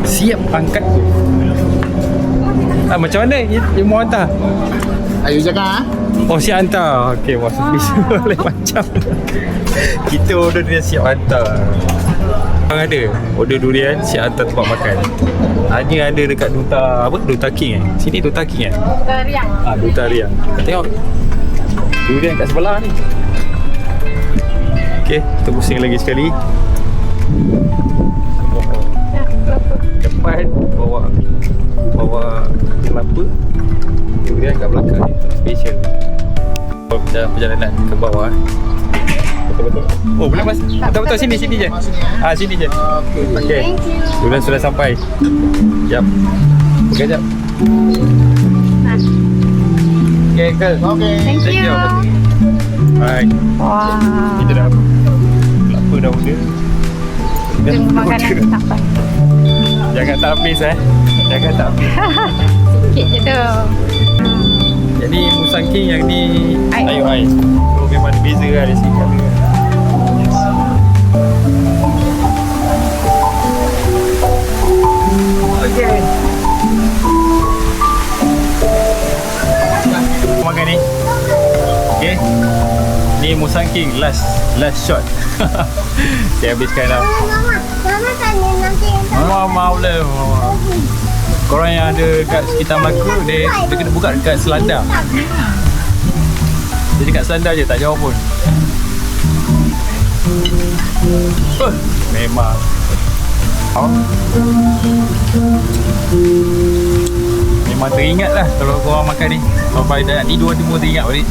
Siap angkat. Macam mana you mau hantar? Ayu jaga. Oh, siap hantar. Okey, masa bisa boleh macam. Kita order dia siap hantar. Orang ada order durian siap hantar tempat makan. Hanya ada dekat Duta apa? Duta King Sini Duta King Duta Riang. Duta Riang. Tengok durian kat sebelah ni. Okey, kita pusing lagi sekali. Depan bawa kelapa. Durian kat belakang ni special. Perjalanan ke bawah. Betul-betul. Oh, boleh mas. Betul-betul sini je. Sini je. Okey. Durian sudah sampai. Jap. Okey, jap. Okey, girl. Thank you. Bye. Wah. Kita dah kelapa dah order. Tunggu makanan sampai. Jangan tak habis Jangan tak habis. Sikit je tu. Jadi Musang King yang ni Air. air. So memang ada beza lah dari sini. Okay. Makan ni. Okay. Ni Musang King last shot. Saya habiskan dah. Mama tanya nanti. Maaf lah. Korang yang ada kat sekitar Melaka, dia kena buka dekat Selandar. Jadi kat Selandar je, tak jauh pun. Memang. Memang teringat lah kalau korang makan ni. Sampai dah nak tidur pun teringat balik.